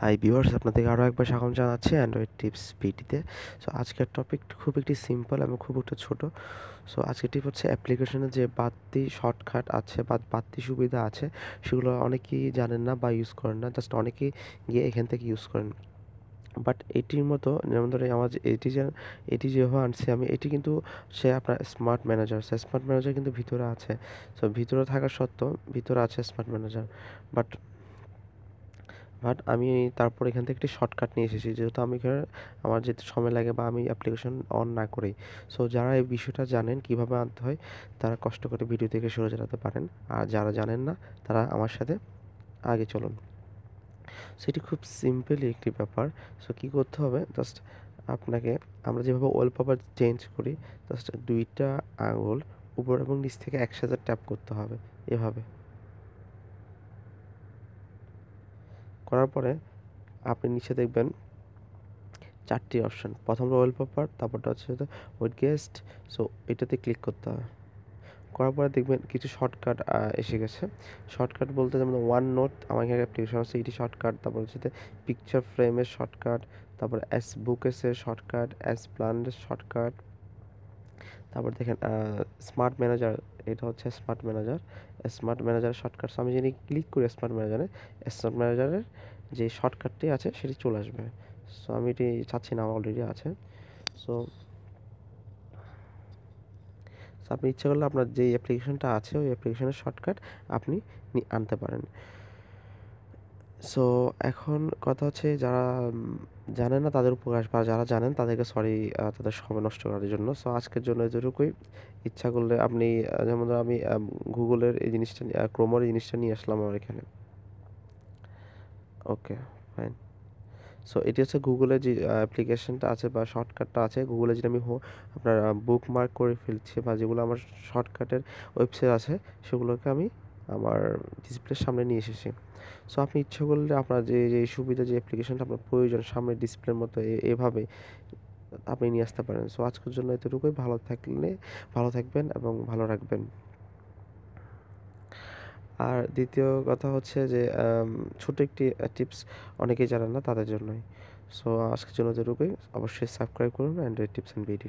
Hi viewers, আপনাদেরকে আরও একবার স্বাগত জানাচ্ছি অ্যান্ড্রয়েড টিপস ভিডিওতে। সো আজকের টপিক খুব একটি সিম্পল এবং খুব একটা ছোট। সো আজকের টিপ হচ্ছে অ্যাপ্লিকেশনে যে বাড়তি শর্টকাট আছে বা বাড়তি সুবিধা আছে, সেগুলো অনেকেই জানেন না বা ইউজ করেন না। জাস্ট অনেকেই গিয়ে এখান থেকে ইউজ করেন। বাট এটির মতো যেমন ধরে আমার যে এটি যেভাবে আনছি আমি, এটি কিন্তু সে আপনার স্মার্ট ম্যানেজার। সে স্মার্ট ম্যানেজার কিন্তু ভিতরে আছে। সো ভিতরে থাকা সত্ত্বেও ভিতরে আছে স্মার্ট ম্যানেজার। বাট বাট আমি তারপর এখান থেকে একটি শর্টকাট নিয়ে এসেছি, যেহেতু আমি এখানে আমার যেতে সময় লাগে বা আমি অ্যাপ্লিকেশন অন না করি। সো যারা এই বিষয়টা জানেন কীভাবে আনতে হয়, তারা কষ্ট করে ভিডিও থেকে সরে যেতে পারেন। আর যারা জানেন না, তারা আমার সাথে আগে চলুন। সো এটি খুব সিম্পলি একটি ব্যাপার। সো কী করতে হবে, জাস্ট আপনাকে, আমরা যেভাবে ওয়ালপেপার চেঞ্জ করি, জাস্ট 2টা আঙুল উপর এবং নিচ থেকে একসাথে ট্যাপ করতে হবে এভাবে। করার পরে আপনি নিচে দেখবেন 4টি অপশন। প্রথমটা ওয়ালপেপার, তারপরটা হচ্ছে উইথ গেস্ট। সো এটাতে ক্লিক করতে হবে। করার পরে দেখবেন কিছু শর্টকাট এসে গেছে। শর্টকাট বলতে যেমন ওয়ান নোট, আমার এখানে অ্যাপ্লিকেশন আছে, এটি শর্টকাট। তারপর হচ্ছে পিকচার ফ্রেমের শর্টকাট, তারপর এস বুকেসের শর্টকাট, এস প্ল্যানের শর্টকাট। তারপর দেখেন স্মার্ট ম্যানেজার, এটা হচ্ছে স্মার্ট ম্যানেজার। স্মার্ট ম্যানেজারের শর্টকাট। আমি যদি ক্লিক করি স্মার্ট ম্যানেজারের যে শর্টকাটটি আছে সেটি চলে আসবে। সো আমি এটি চাচ্ছি না, অলরেডি আছে। সো আপনি ইচ্ছা করলে আপনার যে অ্যাপ্লিকেশনটা আছে ওই অ্যাপ্লিকেশনের শর্টকাট আপনি আনতে পারেন। সো এখন কথা হচ্ছে, যারা জানেন না তাদের উপকার, বা যারা জানেন তাদেরকে সরি তাদের সময় নষ্ট করার জন্য। সো আজকের জন্য এতটুকুই। ইচ্ছা করলে আপনি যেমন ধরুন আমি গুগলের এই জিনিসটা ক্রোমের এই জিনিসটা নিয়ে আসলাম আমার এখানে। ওকে, ফাইন। সো এটি হচ্ছে গুগলের যে অ্যাপ্লিকেশনটা আছে বা শর্টকাটটা আছে, গুগলে যেটা আমি আপনার বুকমার্ক করে ফেলছি, বা যেগুলো আমার শর্টকাটের ওয়েবসাইট আছে, সেগুলোকে আমি আমার ডিসপ্লের সামনে নিয়ে এসেছি। সো আপনি ইচ্ছা করলে আপনার যে সুবিধা, যে অ্যাপ্লিকেশনটা আপনার প্রয়োজন সামনে ডিসপ্লের মতো এভাবে আপনি নিয়ে আসতে পারেন। সো আজকের জন্য এতটুকুই। ভালো থাকবেন এবং ভালো রাখবেন। আর দ্বিতীয় কথা হচ্ছে যে ছোট একটি টিপস, অনেকেই জানেন না তাদের জন্যই। সো আজকের জন্য এতটুকুই। অবশ্যই সাবস্ক্রাইব করুন অ্যান্ড্রয়েড টিপস অ্যান্ড বিডি।